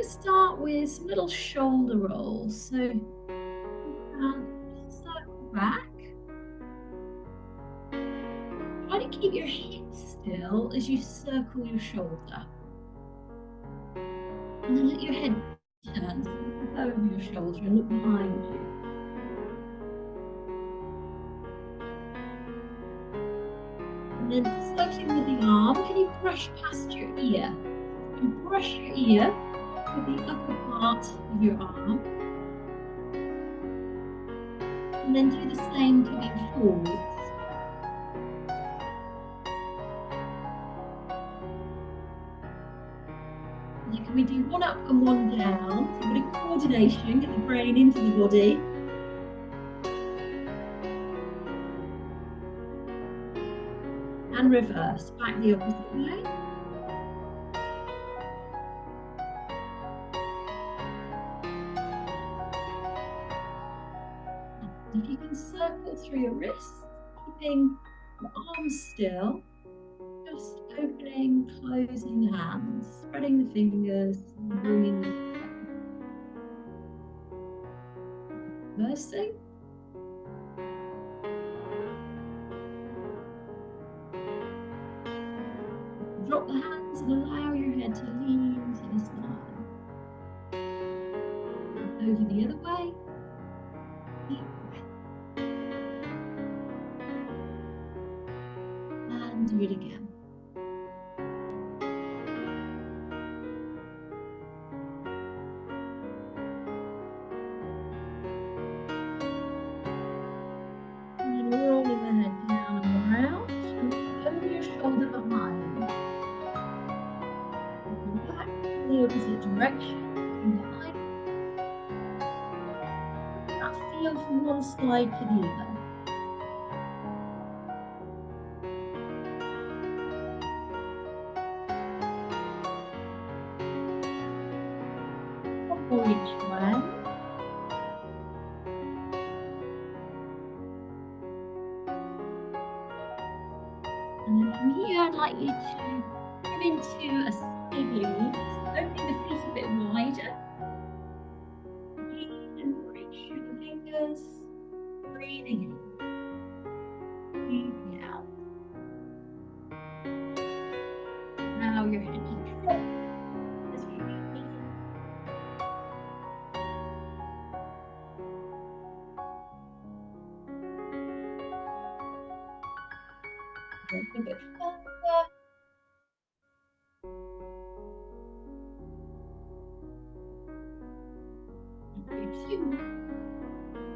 start with some little shoulder rolls. So circle back. Try to keep your hips still as you circle your shoulder. And then let your head turn so you look over your shoulder and look behind you. And then circling with the arm, can you brush past your ear? You brush your ear with the upper part of your arm. And then do the same coming forwards. Now can we do one up and one down? So a bit of coordination, get the brain into the body. And reverse, back the opposite way. If you can circle through your wrists, keeping the arms still, just opening, closing the hands, spreading the fingers, and bringing them together. Reversing. Drop the hands and allow your head to lean to the side. Over the other way. Deep breath. And do it again. And then rolling the head down and around. And over your shoulder behind. And back in the opposite direction. And behind. That feel from one side to the other. Or each way. And then from here, I'd like you to come into a side lead, opening the feet a bit wider. And reach through the fingers, breathing in, breathing out. Now your head to drop as you breathe in. A bit further. Breathe in.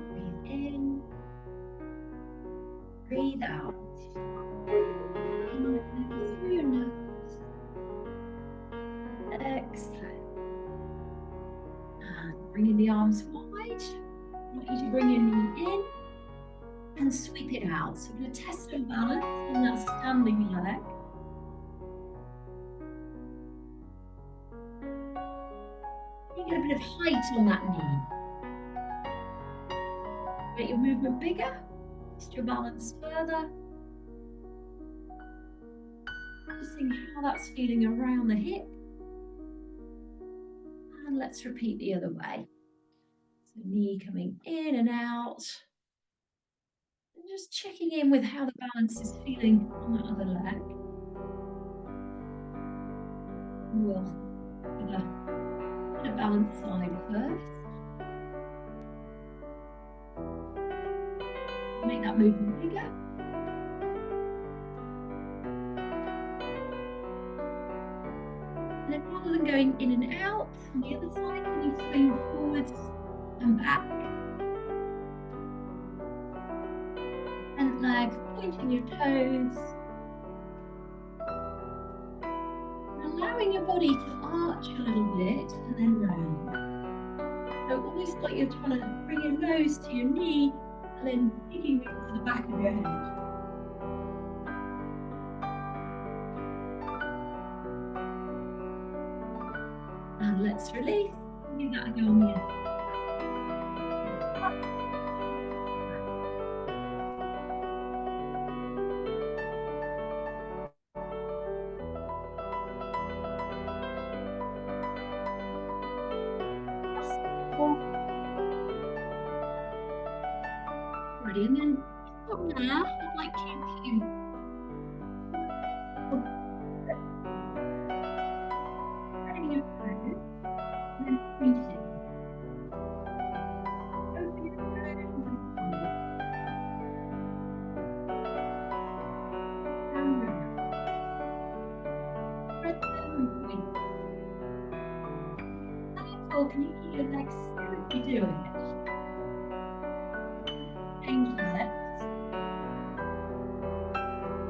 Breathe in. Breathe out. In through your nose. Exhale. And bringing the arms wide. I want you to bring your knee in and sweep it out. So we're going to test our balance on that standing leg. You get a bit of height on that knee. Make your movement bigger. Test your balance further. Just seeing how that's feeling around the hip. And let's repeat the other way. So knee coming in and out. And just checking in with how the balance is feeling on the other leg. We'll get a balance side first. Make that movement bigger. And then rather than going in and out, on the other side, can you swing forwards and back? Bent leg, pointing your toes. And allowing your body to arch a little bit and then round. So almost like you're trying to bring your nose to your knee and then digging into the back of your head. And let's release. Give that a go on the end. Ready, and then from there, I'd like you to spreading your toes and then pointing. Open your toes and point. And round. Spread them and point. That's all. Can you keep your legs still if you're doing it? Change the legs.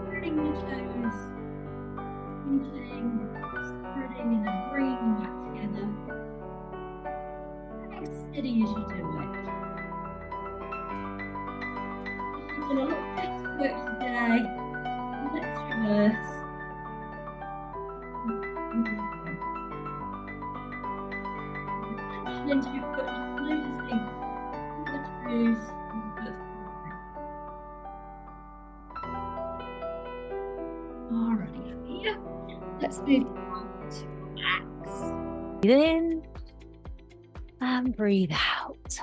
Spreading your toes, pointing, spreading, and then bringing back together. As steady as you do it. You've done a lot of better work today. Let's reverse. Attention into your foot, just noticing the toes and the foot. Alrighty, here. Let's move on to relax. Breathe in and breathe out.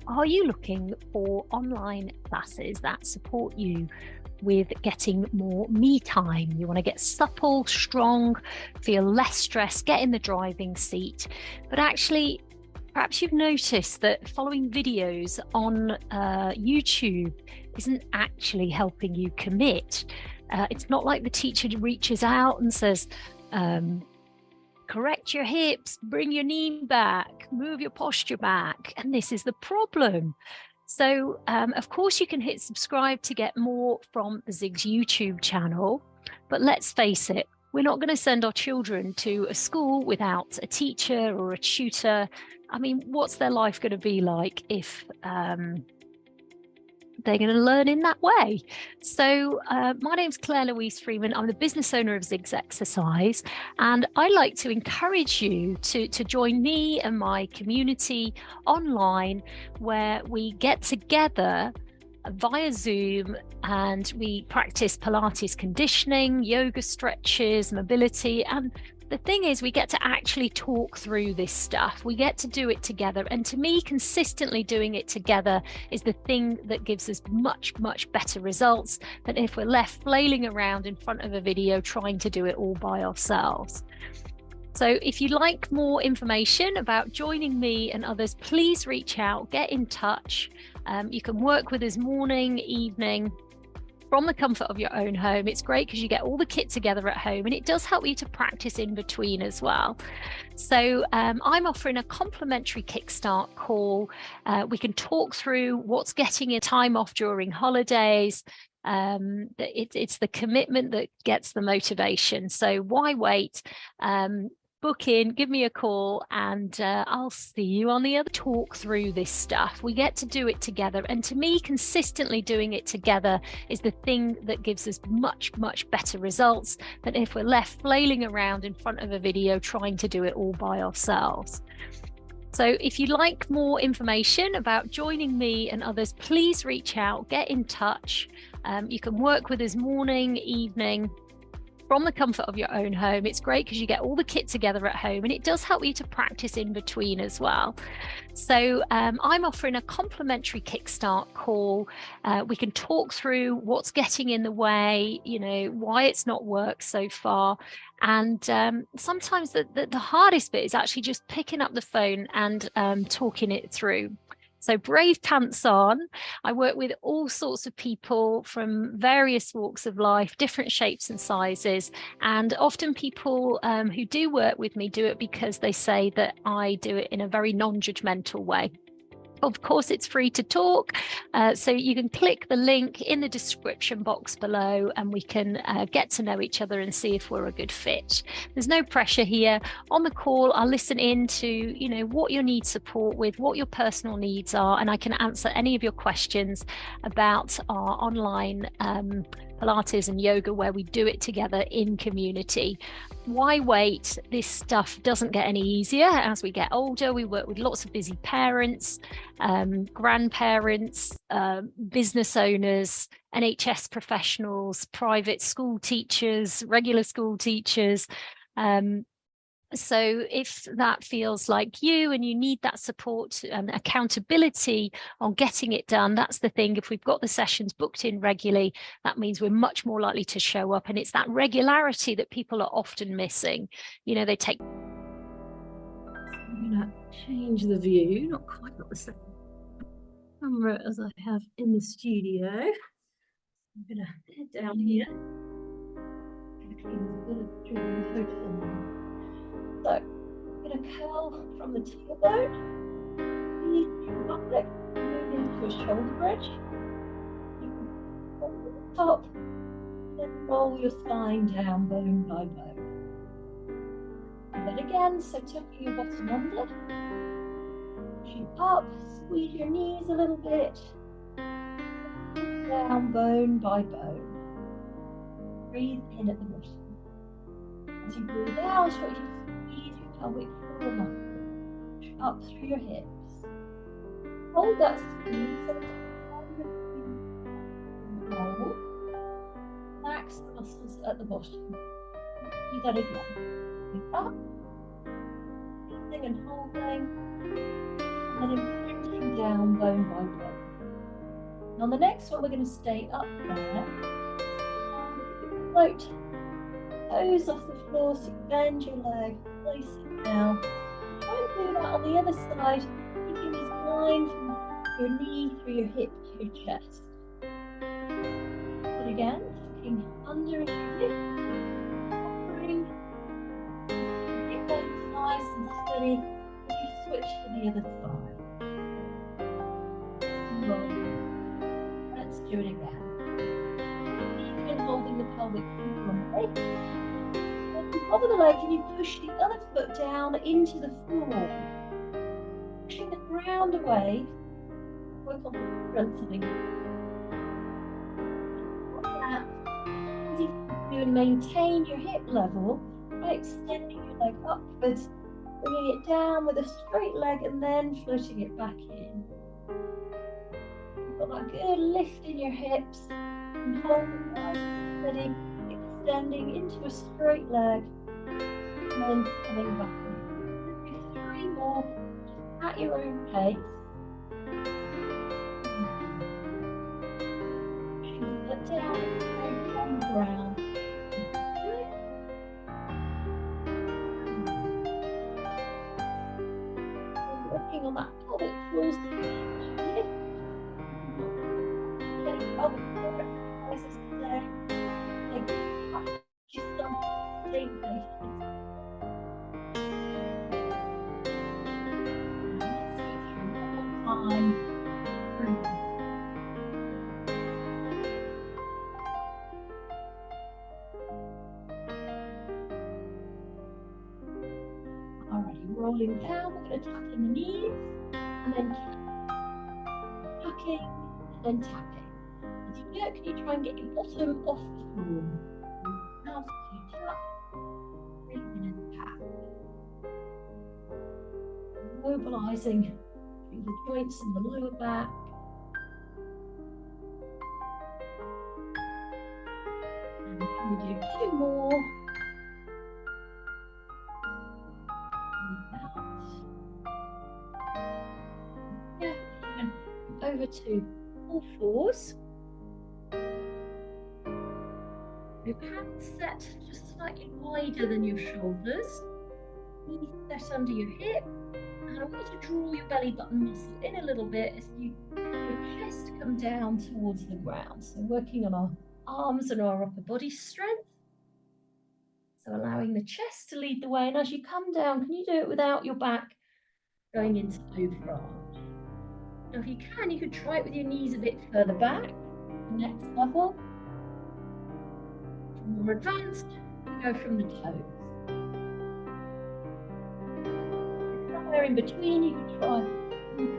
Are you looking for online classes that support you with getting more me time? You want to get supple, strong, feel less stressed, get in the driving seat, but actually perhaps you've noticed that following videos on YouTube isn't actually helping you commit. It's not like the teacher reaches out and says, correct your hips, bring your knee back, move your posture back. And this is the problem. So, of course, you can hit subscribe to get more from the Zigs YouTube channel. But let's face it, we're not going to send our children to a school without a teacher or a tutor. I mean, what's their life going to be like if they're going to learn in that way? So my name's Claire Louise Freeman. I'm the business owner of Zigs Exercise, and I'd like to encourage you to join me and my community online, where we get together via Zoom and we practice Pilates conditioning, yoga stretches, mobility. And the thing is, we get to actually talk through this stuff. We get to do it together. And to me, consistently doing it together is the thing that gives us much, much better results than if we're left flailing around in front of a video trying to do it all by ourselves. So if you'd like more information about joining me and others, please reach out, get in touch. You can work with us morning, evening, from the comfort of your own home. It's great because you get all the kit together at home, and it does help you to practice in between as well. So I'm offering a complimentary kickstart call. We can talk through what's getting your time off during holidays. It's the commitment that gets the motivation. So why wait? Book in, give me a call, and I'll see you on the other. Talk through this stuff. We get to do it together. And to me, consistently doing it together is the thing that gives us much, much better results than if we're left flailing around in front of a video trying to do it all by ourselves. So if you'd like more information about joining me and others, please reach out, get in touch. You can work with us morning, evening, from the comfort of your own home. It's great because you get all the kit together at home, and it does help you to practice in between as well. So I'm offering a complimentary kickstart call. We can talk through what's getting in the way, why it's not worked so far. And sometimes the hardest bit is actually just picking up the phone and talking it through. So brave pants on. I work with all sorts of people from various walks of life, different shapes and sizes. And often people who do work with me do it because they say that I do it in a very non-judgmental way. Of course, it's free to talk, so you can click the link in the description box below, and we can get to know each other and see if we're a good fit. There's no pressure here. On the call, I'll listen in to what you need support with, what your personal needs are, and I can answer any of your questions about our online Pilates and yoga, where we do it together in community. Why wait? This stuff doesn't get any easier as we get older. We work with lots of busy parents, grandparents, business owners, NHS professionals, private school teachers, regular school teachers. So if that feels like you and you need that support and accountability on getting it done, that's the thing. If we've got the sessions booked in regularly, that means we're much more likely to show up. And it's that regularity that people are often missing. You know, they take. I'm going to change the view, not quite got the same camera as I have in the studio. I'm going to head down here. So, I'm going to curl from the tailbone, move into a shoulder bridge. You can hold at the top, then roll your spine down bone by bone. Do that again, so tucking your bottom under. Pushing up, squeeze your knees a little bit. Down bone by bone. Breathe in at the bottom. As you breathe out, try to squeeze your pelvic floor muscle. Push up through your hips. Hold that squeeze. Roll. Relax the muscles at the bottom. Do that again. Up. Breathing and holding. And then imprinting down bone by bone. And on the next one, we're going to stay up there. Float toes off the floor, so bend your leg, place it down. Try and do that on the other side, keeping this line from your knee through your hip to your chest. Do it again, tucking under your hip, hovering, hip bones nice and steady as you switch to the other side. Roll. Let's do it again. Holding the pelvic floor on the leg. Over the leg, and you push the other foot down into the floor, pushing the ground away. Work on strengthening. That easy to do and maintain your hip level by extending your leg upwards, bringing it down with a straight leg, and then floating it back in. You've got that good lift in your hips. And hold it nice and steady, extending into a straight leg, and then coming back in. Do 3 more, just at your own pace. Pushing the foot down on the ground. Working on that pelvic floor stretch. Getting pelvic floor exercises today. Like just some daily basis. Let's go through one more time. Alrighty, rolling down. We're going to tuck in the knees and then tucking and then tapping. As you do it, can you try and get your bottom off the floor? Now you tap, breathe in and tap. Mobilizing through the joints in the lower back. And can we do 2 more? Breathe out. Yeah, and over to all fours. Your hands set just slightly wider than your shoulders. Knees set under your hip. And I want you to draw your belly button muscle in a little bit as you your chest come down towards the ground. So working on our arms and our upper body strength. So allowing the chest to lead the way. And as you come down, can you do it without your back going into overarch? Now, if you can, you could try it with your knees a bit further back. Next level. For more advanced, we go from the toes. Somewhere in between, you can try one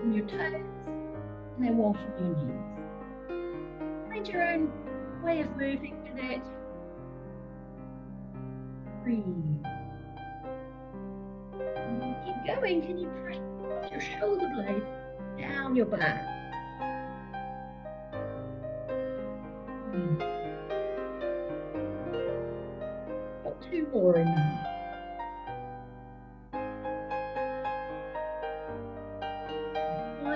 from your toes and then one from your knees. Find your own way of moving with it. Breathe. And then keep going. Can you press your shoulder blades down your back? Got 2 more in there.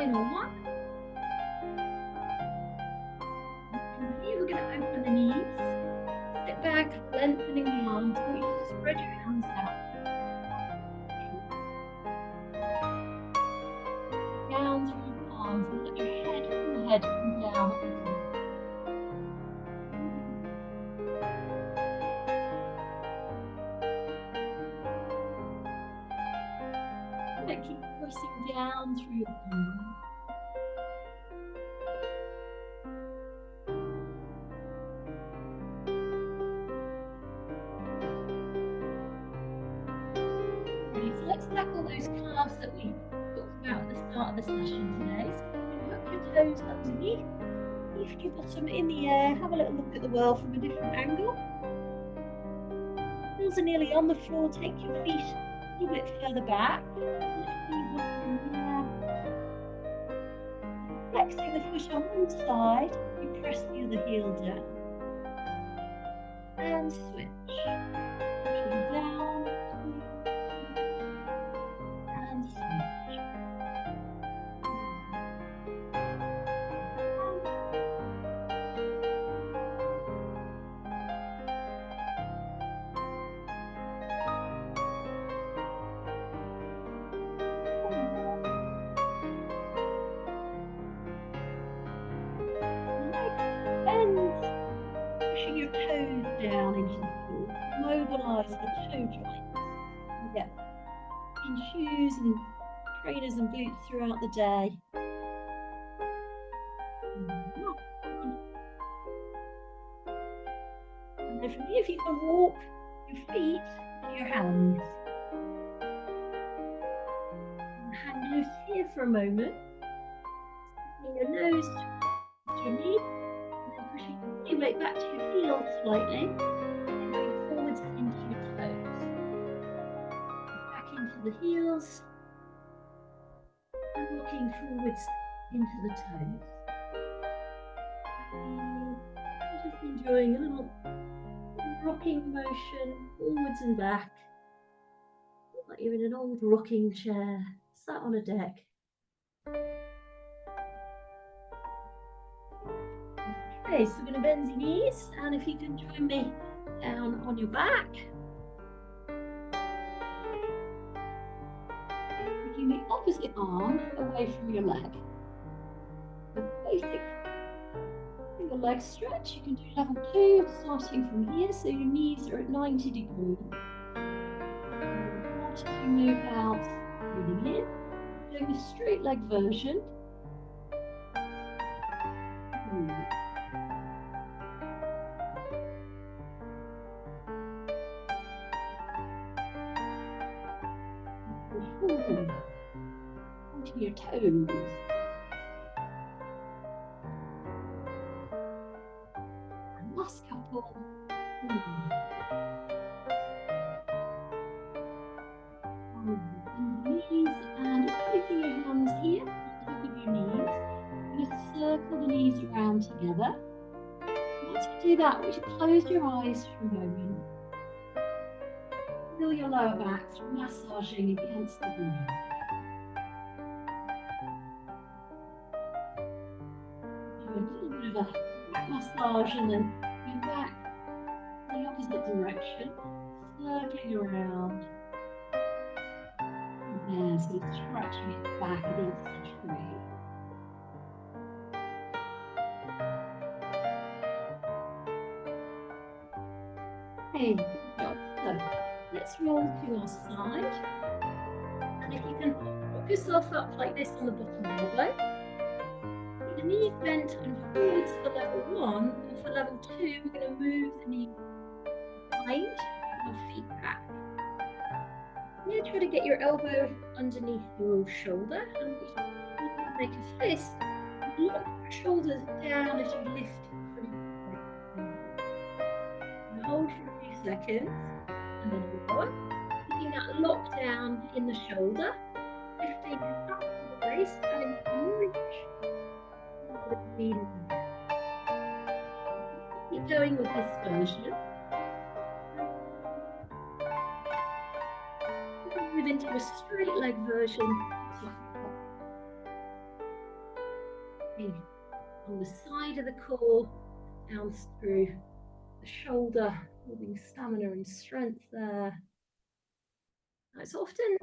final one. From here, we're going to open the knees. Sit back, lengthening the arms. I want you to spread your hands out. Down through your palms and let your head from the head come down. And keep pressing down through your palms. Let's tackle those calves that we talked about at the start of the session today. So you can hook your toes underneath, lift your bottom in the air, have a little look at the world from a different angle. Heels are nearly on the floor, take your feet a little bit further back. Flexing the foot on one side, you press the other heel down. And switch. Pushing down. And switch. Pushing your toes down into the floor. Mobilize the toe joints. You get in shoes and trainers and boots throughout the day. And then from here, if you can walk your feet to your hands. And hang loose here for a moment. Bring your nose to your knee. Pushing your weight back to your heels slightly, and going forwards into your toes. Back into the heels, and rocking forwards into the toes. Just enjoying a little rocking motion forwards and back, like you're in an old rocking chair, sat on a deck. Okay, so we're going to bend your knees, and if you can join me down on your back. Taking the opposite arm away from your leg. The basic single leg stretch, you can do level 2, starting from here, so your knees are at 90 degrees. And as you move out, breathing in, doing the straight leg version. Onto your toes. And last couple. And knees, and placing your hands here on top of your knees. You're going to circle the knees around together. And as you do that, I want you to close your eyes for a moment. Feel your lower back massaging against the wall. Do a little bit of a back massage and then go back in the opposite direction, circling around. And so stretching it back against the tree. Okay, good job. So let's roll to our side. And if you can prop yourself up like this on the bottom elbow, keep the knees bent and forwards for level 1, and for level 2, we're going to move the knees behind and our feet back. Here, try to get your elbow underneath your shoulder, and make a fist. Lock your shoulders down as you lift from your and hold for a few seconds, and then lower, keeping that lock down in the shoulder, lifting up to the waist, and reach. Keep going with this version. Move into a straight leg version. on the side of the core, down through the shoulder, building stamina and strength there. Now, it's often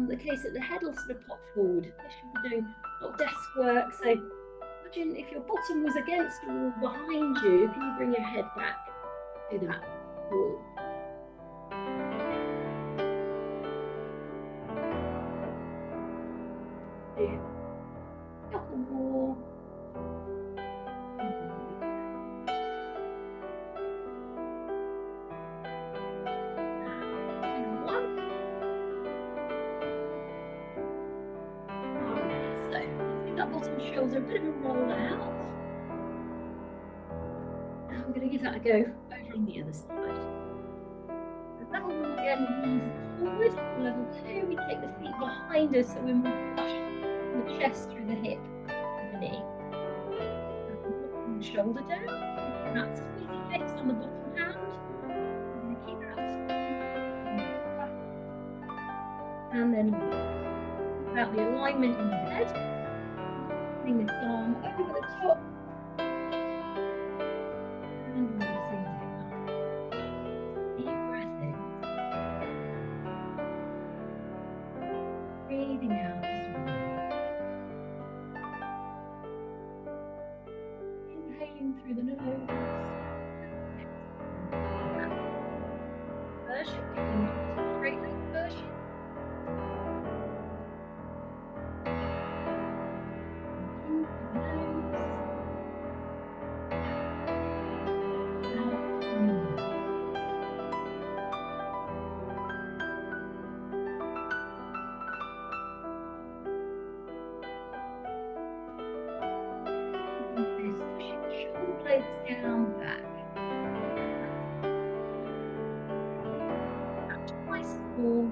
the case that the head will sort of pop forward, especially if you're doing a lot of desk work. So imagine if your bottom was against a wall behind you, can you bring your head back to that wall? A couple more. And one. All right, so let's give that bottom shoulder a bit of a roll out. And I'm going to give that a go over on the other side. Level one again, knees forward. Level two, we take the feet behind us so we're more flush from the chest through the hip and the knee. And the shoulder down. Keep that squeezy fix on the bottom hand. We're going to keep that squeeze. And then think about the alignment in the head. Bring this arm over the top. And releasing down. Deep breath in. Breathing out as well. Inhaling through the nose. Version, straight leg version. In through the nose. Out through the mouth. Pushing the shoulder blades down back. Catch nice and full.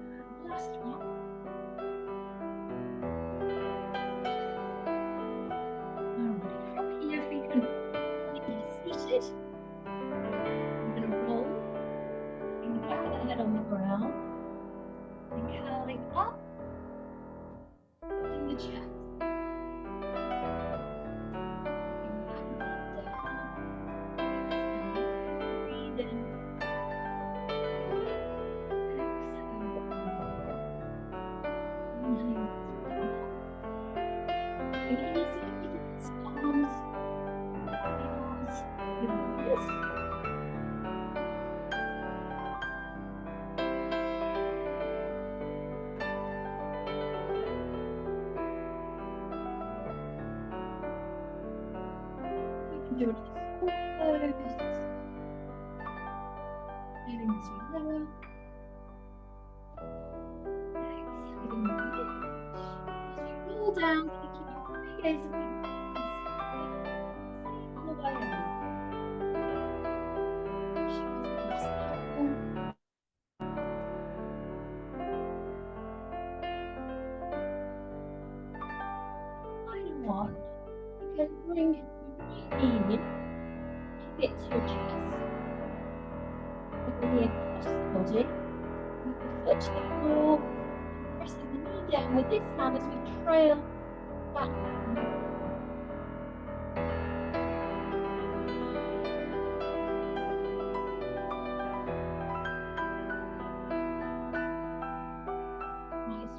And last one. Alright, from here if we can be seated. I'm going to roll. Bring the back of the head on the ground. And curling up. In the chest. Breathe in. Exhale. Inhale. Take it easy. You can press arms, with this. Do it forward. Feeling as we lower. Exhaling the lift. As we roll down, can you keep your big gaze and on the way up. Final one. You can bring your right knee in. Keep it to your chest. Bring it across the body. Move the foot to the floor. And pressing the knee down with this hand as we trail back. Nice.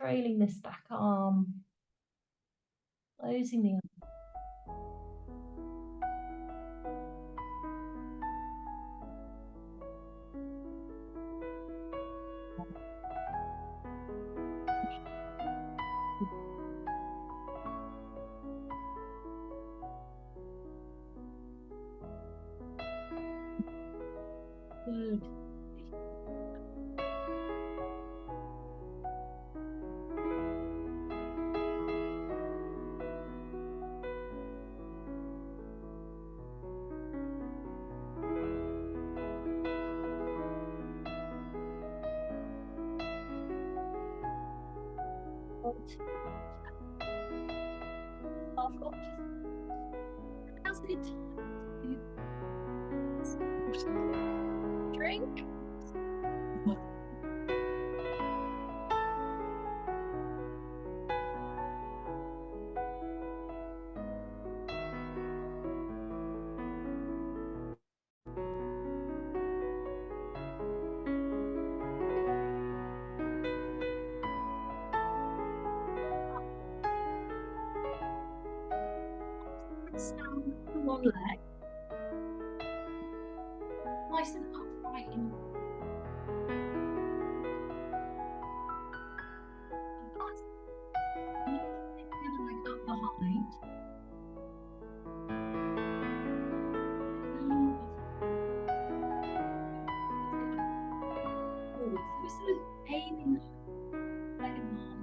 trailing this back arm, closing the arm. Good. I've got just now's a good time to drink. Stand on one leg, nice and upright in the other leg up behind. Forward. So we're sort of aiming that second arm.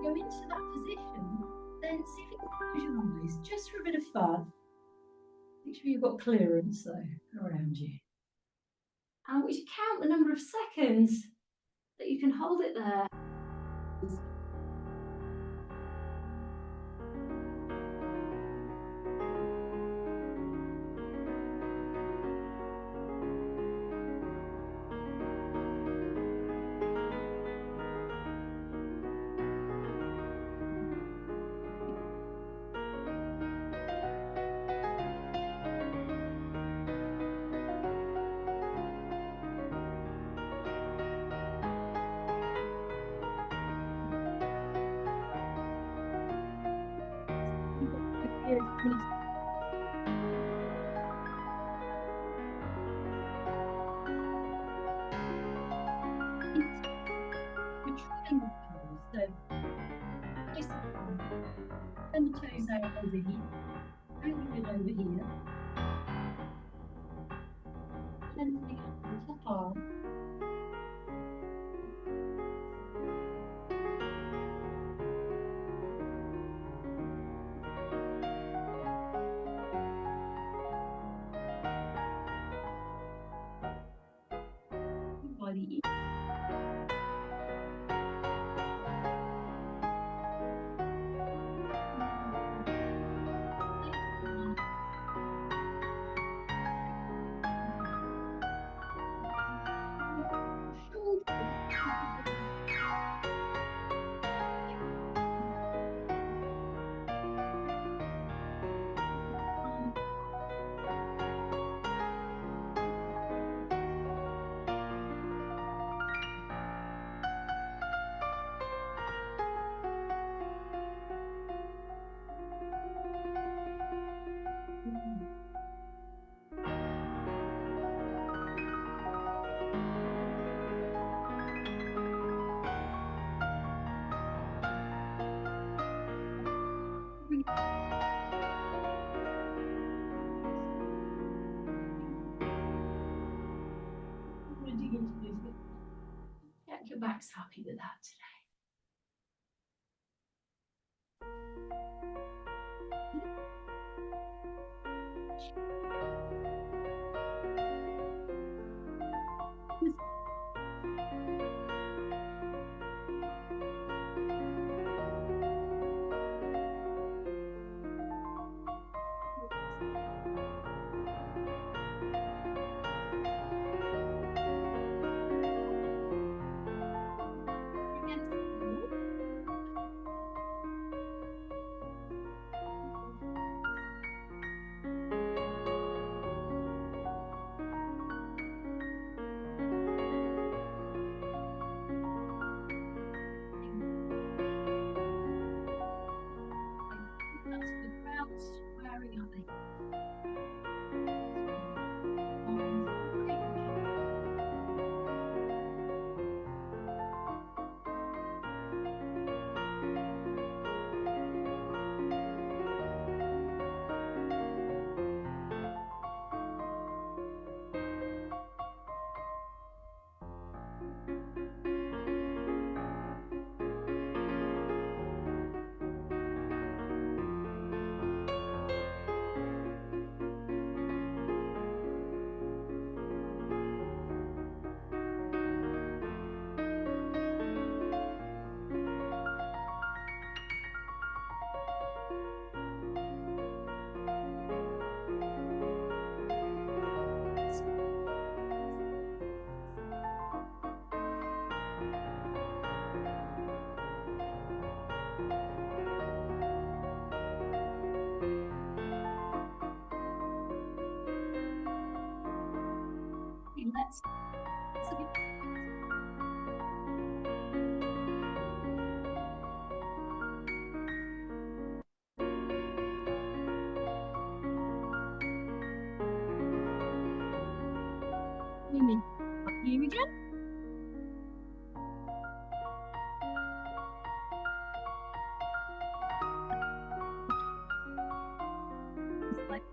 Go into that position, then see if you can close your eyes just for a bit of fun. Make sure you've got clearance though around you. And we should count the number of seconds that you can hold it there. So just turn the toes out over here, angle it over here, lengthening up the top arm. By the ear. your back's happy with that today. Squaring up. Let's here again. Like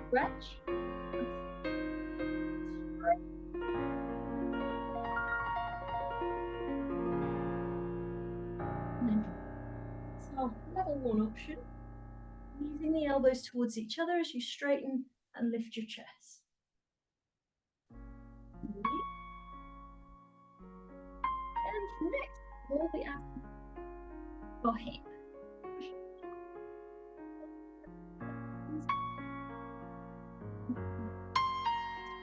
stretch. So level one option, using the elbows towards each other as you straighten and lift your chest. And next, we'll be asking for hip.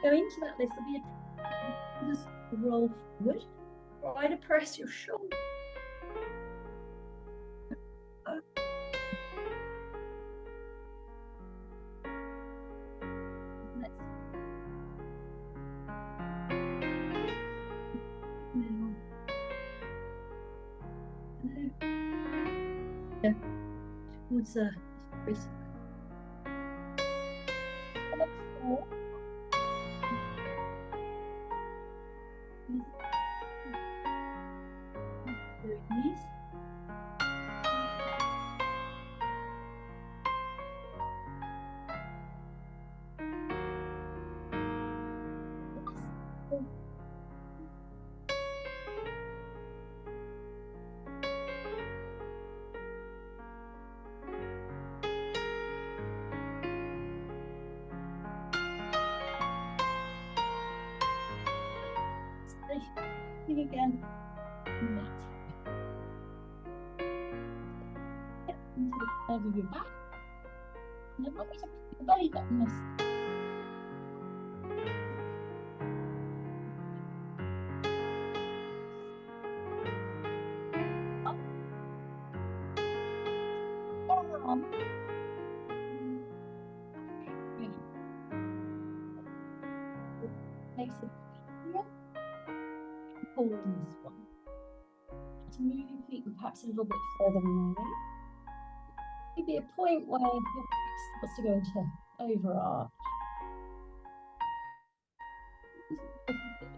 Go into that lift, there'll be a just roll forward. Try to press your shoulder. Towards the wrist. Knees. Again. Into the curve of your back. And then always put your belly button muscle. Up. Down. Makes it easier. Hold this one. To move your feet perhaps a little bit further away. Maybe a point where your back starts to go into overarch.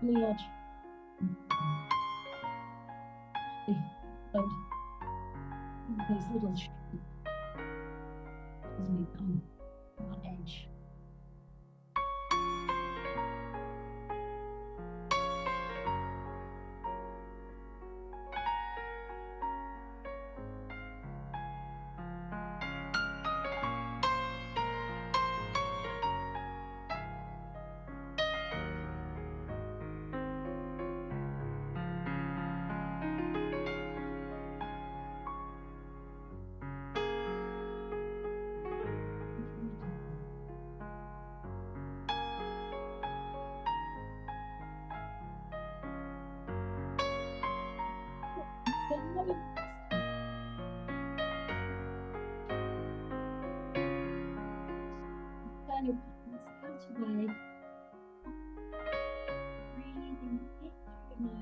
On the edge. Those little shapes as we come on that edge. Turn your palms out away. Breathing in through your nose.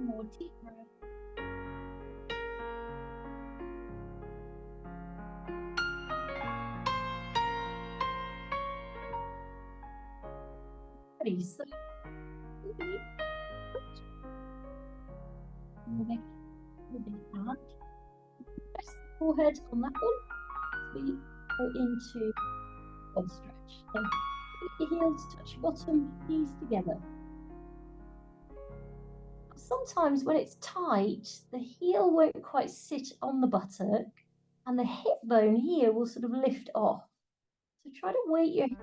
More deep breath. Ready, so we'll make a big hand. Press the forehead on that one. So we go into quad stretch. So keep your heels touch your bottom, knees together. Sometimes when it's tight, the heel won't quite sit on the buttock and the hip bone here will sort of lift off. So try to weight your hip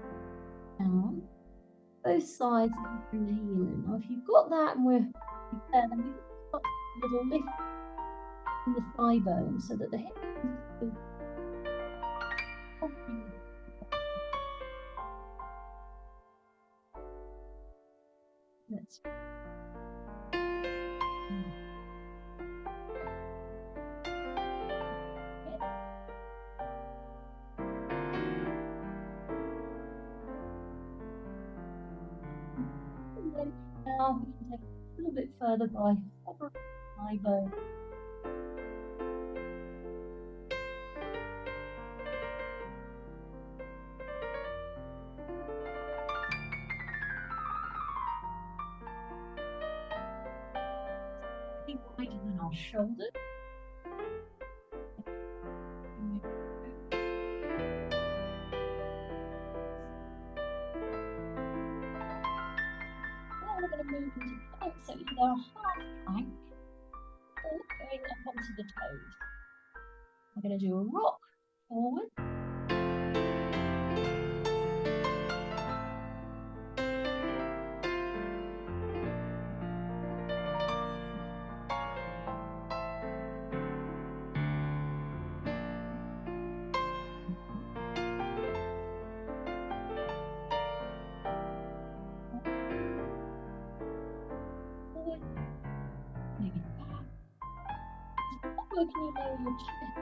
down, both sides, and bring the heel in. Now, if you've got that and we're there, then we've got a little lift in the thigh bone so that the hip is Let's now we can take it a little bit further by hovering the thigh bone. Wider than our shoulders. Now we're going to move into plank, so either a half plank or going up onto the toes. We're going to do a rock forward. Can you lower your chest?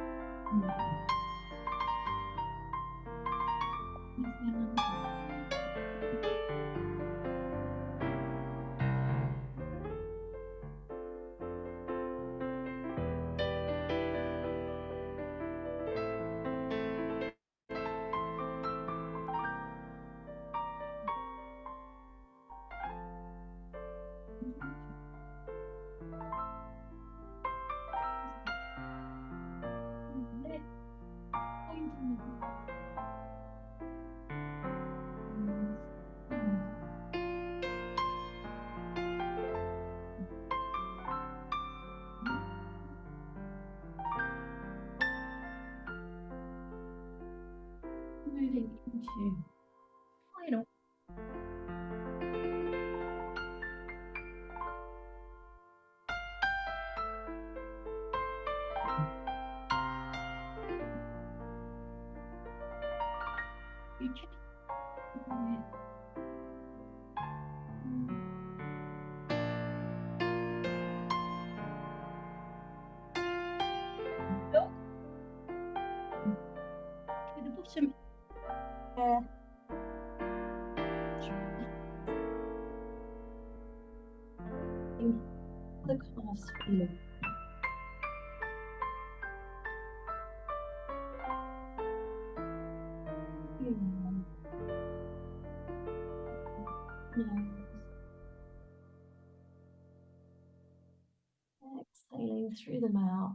Moving into final. You check. air. The calves feel. Exhaling through the mouth.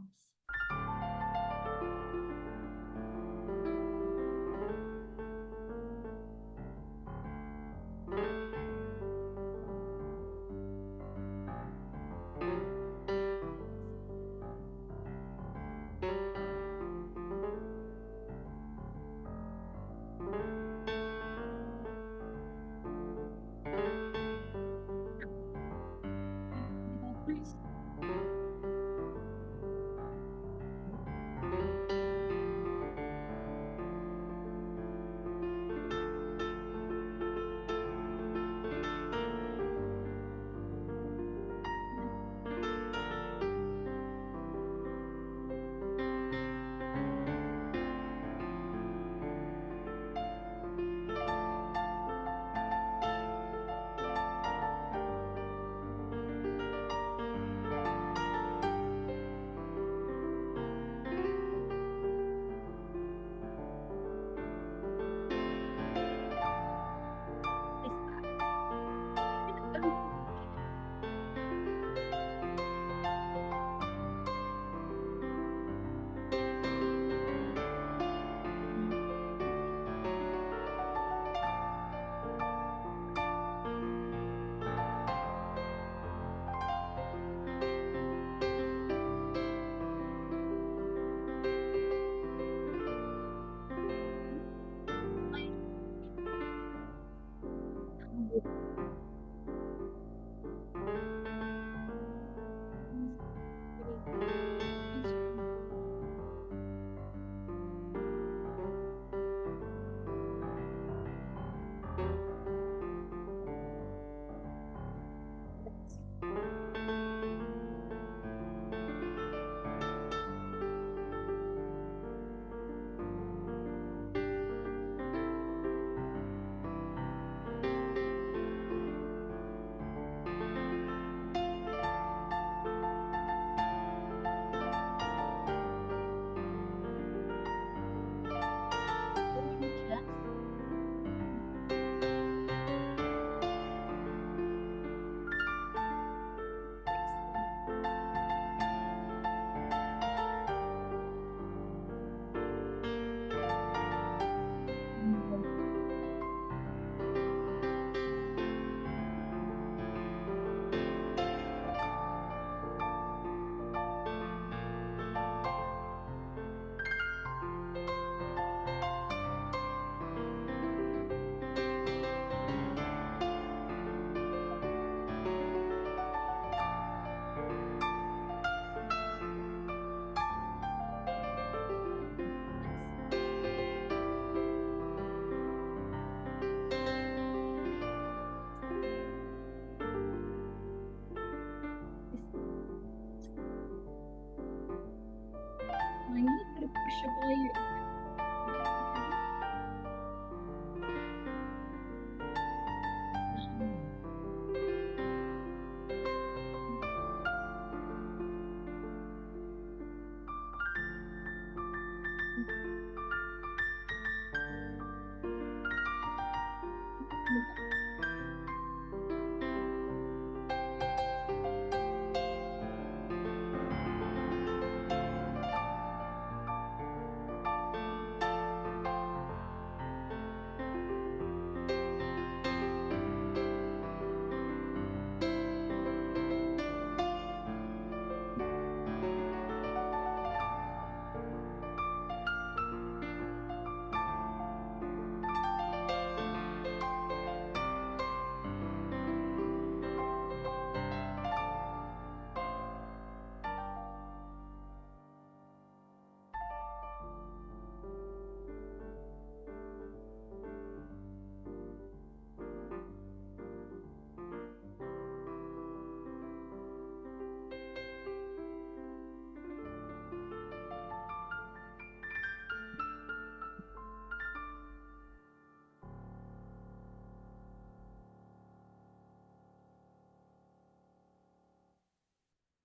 A little bit of pressure by you.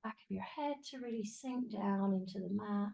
back of your head to really sink down into the mat.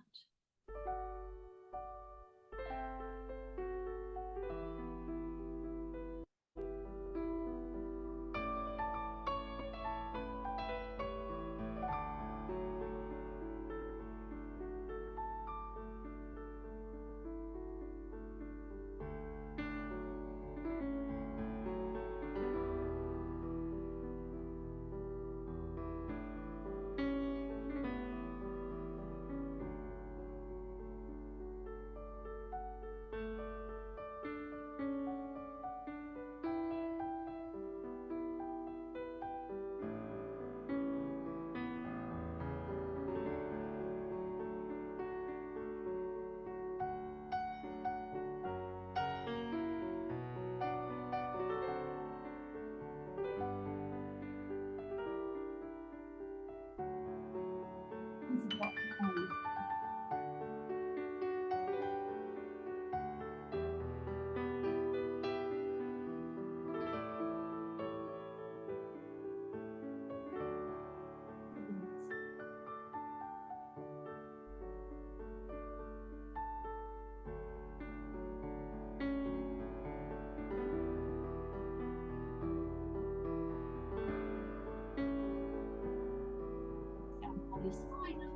On your side,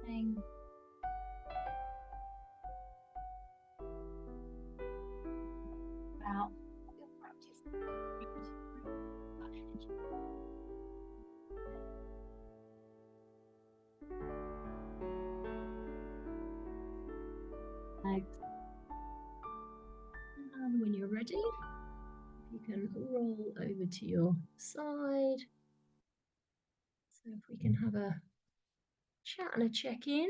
thing. About your practice. Legs. And when you're ready, you can roll over to your side. So if we can have a chat and a check-in.